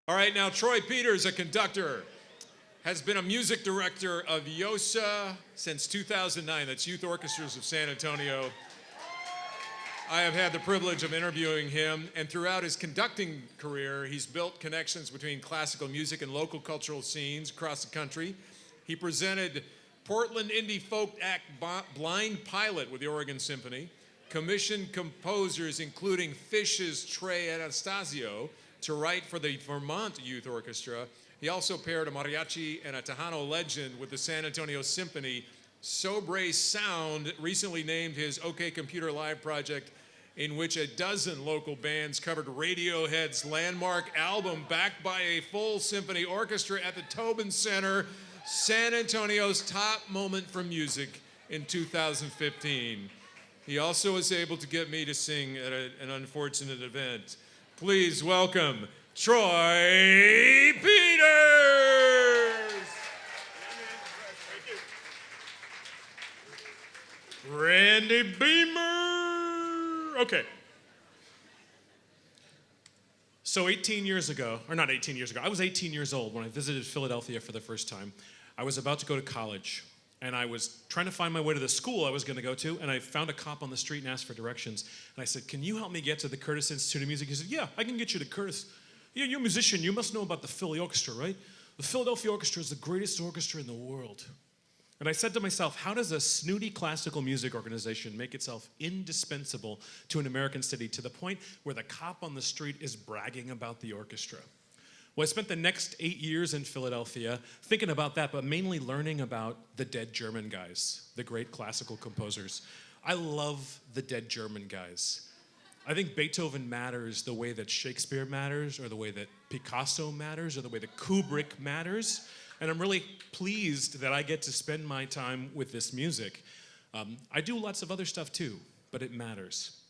All right, now Troy Peters, a conductor, has been a music director of YOSA since 2009. That's Youth Orchestras of San Antonio. I have had the privilege of interviewing him, and throughout his conducting career, he's built connections between classical music and local cultural scenes across the country. He presented Portland indie folk act Blind Pilot with the Oregon Symphony, commissioned composers including Fish's Trey Anastasio to write for the Vermont Youth Orchestra. He also paired a mariachi and a Tejano legend with the San Antonio Symphony. Sobre Sound recently named his OK Computer Live project, in which a dozen local bands covered Radiohead's landmark album, backed by a full symphony orchestra at the Tobin Center, San Antonio's top moment for music in 2015. He also was able to get me to sing at an unfortunate event. Please welcome Troy Peters! Randy Beamer! Okay. So 18 years ago, or not 18 years ago, I was 18 years old when I visited Philadelphia for the first time. I was about to go to college, and I was trying to find my way to the school I was going to go to, and I found a cop on the street and asked for directions. And I said, "Can you help me get to the Curtis Institute of Music?" He said, "Yeah, I can get you to Curtis. Yeah, you're a musician. You must know about the Philly Orchestra, right? The Philadelphia Orchestra is the greatest orchestra in the world." And I said to myself, how does a snooty classical music organization make itself indispensable to an American city to the point where the cop on the street is bragging about the orchestra? Well, I spent the next 8 years in Philadelphia thinking about that, but mainly learning about the dead German guys, the great classical composers. I love the dead German guys. I think Beethoven matters the way that Shakespeare matters, or the way that Picasso matters, or the way that Kubrick matters. And I'm really pleased that I get to spend my time with this music. I do lots of other stuff too, but it matters.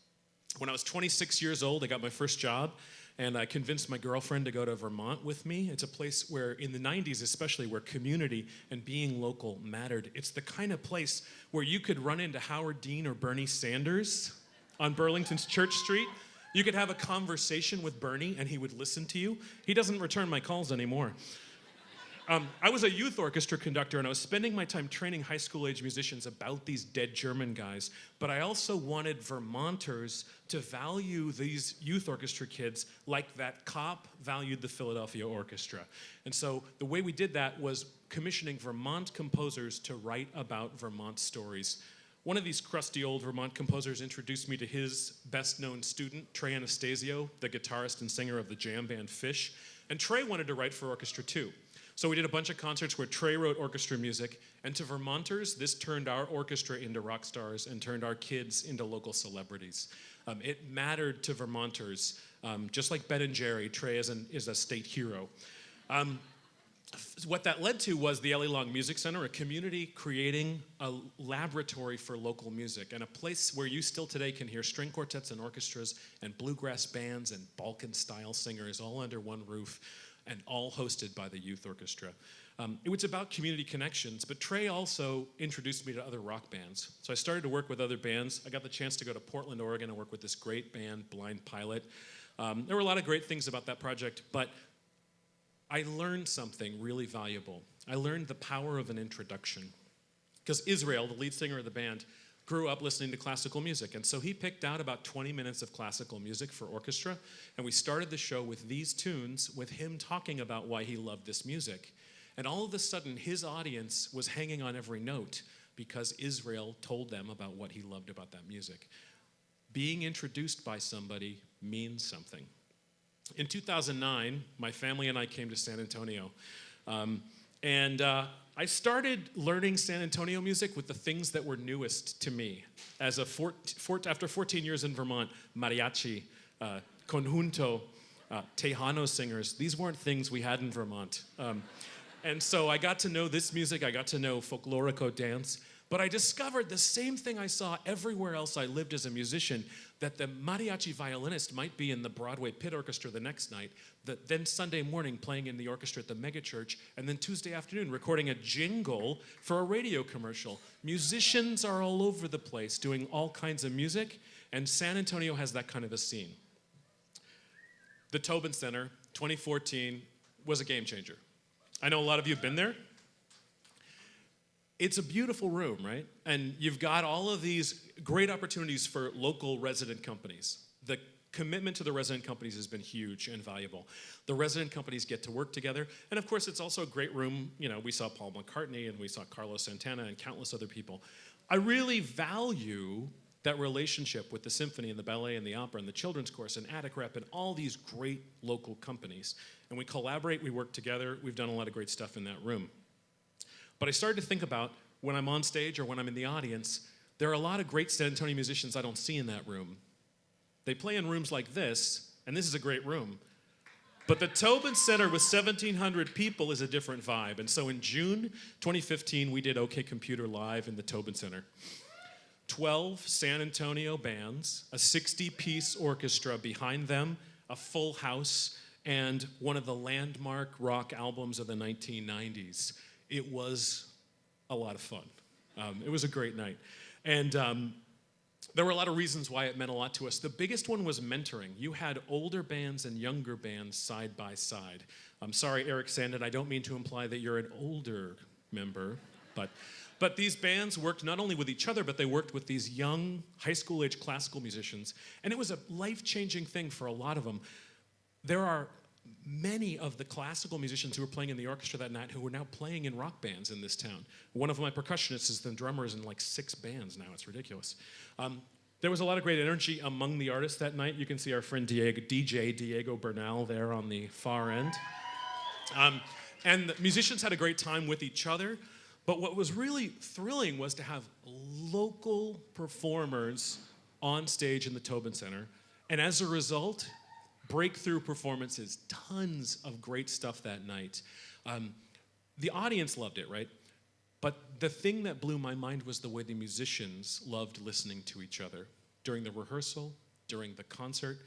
When I was 26 years old, I got my first job, and I convinced my girlfriend to go to Vermont with me. It's a place where, in the 90s especially, where community and being local mattered. It's the kind of place where you could run into Howard Dean or Bernie Sanders on Burlington's Church Street. You could have a conversation with Bernie, and he would listen to you. He doesn't return my calls anymore. I was a youth orchestra conductor, and I was spending my time training high school age musicians about these dead German guys, but I also wanted Vermonters to value these youth orchestra kids like that cop valued the Philadelphia Orchestra. And so the way we did that was commissioning Vermont composers to write about Vermont stories. One of these crusty old Vermont composers introduced me to his best-known student, Trey Anastasio, the guitarist and singer of the jam band Fish. And Trey wanted to write for orchestra too. So we did a bunch of concerts where Trey wrote orchestra music, and to Vermonters, this turned our orchestra into rock stars and turned our kids into local celebrities. It mattered to Vermonters. Just like Ben and Jerry, Trey is a state hero. What that led to was the Ellie Long Music Center, a community creating a laboratory for local music, and a place where you still today can hear string quartets and orchestras and bluegrass bands and Balkan-style singers all under one roof, and all hosted by the youth orchestra. It was about community connections, but Trey also introduced me to other rock bands. So I started to work with other bands. I got the chance to go to Portland, Oregon, and work with this great band, Blind Pilot. There were a lot of great things about that project, but I learned something really valuable. I learned the power of an introduction. Because Israel, the lead singer of the band, grew up listening to classical music, and so he picked out about 20 minutes of classical music for orchestra, and we started the show with these tunes, with him talking about why he loved this music. And all of a sudden, his audience was hanging on every note because Israel told them about what he loved about that music. Being introduced by somebody means something. In 2009, my family and I came to San Antonio, and I started learning San Antonio music with the things that were newest to me. As after 14 years in Vermont, mariachi, conjunto, Tejano singers, these weren't things we had in Vermont. And so I got to know this music, I got to know folklorico dance, but I discovered the same thing I saw everywhere else I lived as a musician, that the mariachi violinist might be in the Broadway pit orchestra the next night, then Sunday morning playing in the orchestra at the megachurch, and then Tuesday afternoon recording a jingle for a radio commercial. Musicians are all over the place doing all kinds of music, and San Antonio has that kind of a scene. The Tobin Center 2014 was a game changer. I know a lot of you have been there. It's a beautiful room, right? And you've got all of these great opportunities for local resident companies. The commitment to the resident companies has been huge and valuable. The resident companies get to work together. And of course, it's also a great room. You know, we saw Paul McCartney and we saw Carlos Santana and countless other people. I really value that relationship with the symphony and the ballet and the opera and the children's chorus and Attic Rep and all these great local companies. And we collaborate, we work together. We've done a lot of great stuff in that room. But I started to think about when I'm on stage or when I'm in the audience, there are a lot of great San Antonio musicians I don't see in that room. They play in rooms like this, and this is a great room. But the Tobin Center with 1,700 people is a different vibe. And so in June 2015, we did OK Computer Live in the Tobin Center. 12 San Antonio bands, a 60-piece orchestra behind them, a full house, and one of the landmark rock albums of the 1990s. It was a lot of fun. It was a great night. And there were a lot of reasons why it meant a lot to us. The biggest one was mentoring. You had older bands and younger bands side by side. I'm sorry, Eric Sandin, I don't mean to imply that you're an older member, but these bands worked not only with each other, but they worked with these young, high school-age classical musicians, and it was a life-changing thing for a lot of them. There are many of the classical musicians who were playing in the orchestra that night who are now playing in rock bands in this town. One of my percussionists is the drummer in like 6 bands now. It's ridiculous. There was a lot of great energy among the artists that night. You can see our friend DJ Diego Bernal there on the far end. And the musicians had a great time with each other. But what was really thrilling was to have local performers on stage in the Tobin Center. And as a result, breakthrough performances, tons of great stuff that night. The audience loved it, right? But the thing that blew my mind was the way the musicians loved listening to each other. During the rehearsal, during the concert,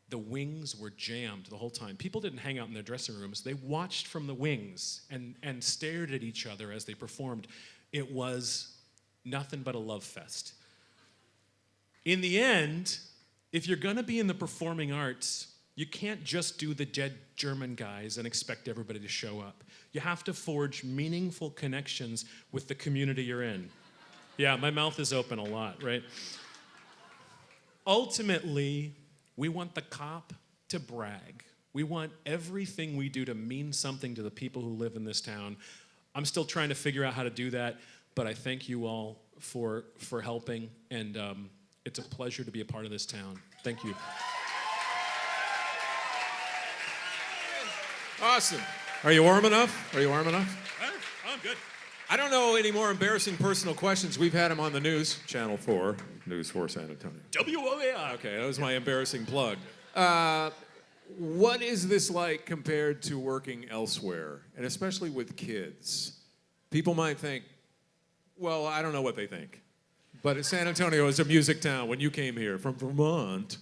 the wings were jammed the whole time. People didn't hang out in their dressing rooms. They watched from the wings and stared at each other as they performed. It was nothing but a love fest. In the end, if you're gonna be in the performing arts, you can't just do the dead German guys and expect everybody to show up. You have to forge meaningful connections with the community you're in. Yeah, my mouth is open a lot, right? Ultimately, we want the cop to brag. We want everything we do to mean something to the people who live in this town. I'm still trying to figure out how to do that, but I thank you all for helping, and it's a pleasure to be a part of this town. Thank you. Awesome. Are you warm enough? Are you warm enough? I'm good. I don't know any more embarrassing personal questions. We've had them on the news, Channel 4, News 4 San Antonio. WOAI. Okay, that was my embarrassing plug. What is this like compared to working elsewhere, and especially with kids? People might think, well, I don't know what they think, but San Antonio is a music town. When you came here from Vermont.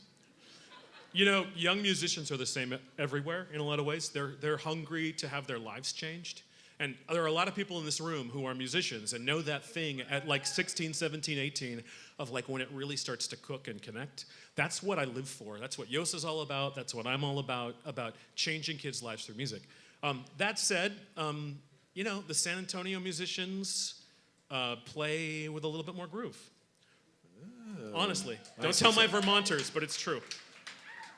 You know, young musicians are the same everywhere in a lot of ways. They're hungry to have their lives changed. And there are a lot of people in this room who are musicians and know that thing at like 16, 17, 18 of like when it really starts to cook and connect. That's what I live for. That's what Yos is all about. That's what I'm all about changing kids' lives through music. That said, you know, the San Antonio musicians play with a little bit more groove. Oh, honestly. Don't tell my Vermonters, but it's true.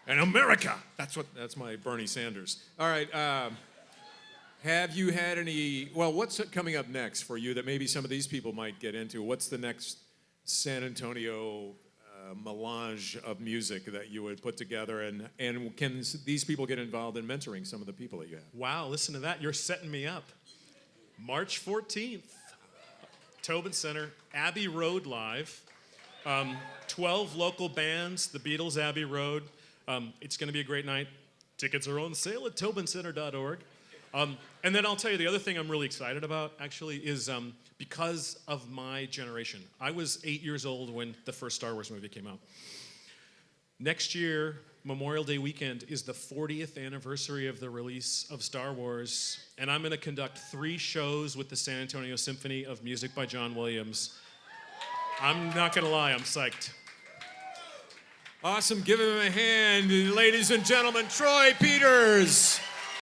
And America. That's my Bernie Sanders. All right. Have you had any, well, what's coming up next for you that maybe some of these people might get into? What's the next San Antonio melange of music that you would put together? And can these people get involved in mentoring some of the people that you have? Wow, listen to that. You're setting me up. March 14th, Tobin Center, Abbey Road Live. 12 local bands, the Beatles, Abbey Road. It's going to be a great night. Tickets are on sale at tobincenter.org. And then I'll tell you the other thing I'm really excited about, actually, is because of my generation. I was 8 years old when the first Star Wars movie came out. Next year, Memorial Day weekend, is the 40th anniversary of the release of Star Wars, and I'm going to conduct 3 shows with the San Antonio Symphony of Music by John Williams. I'm not going to lie, I'm psyched. Awesome. Give him a hand, ladies and gentlemen. Troy Peters.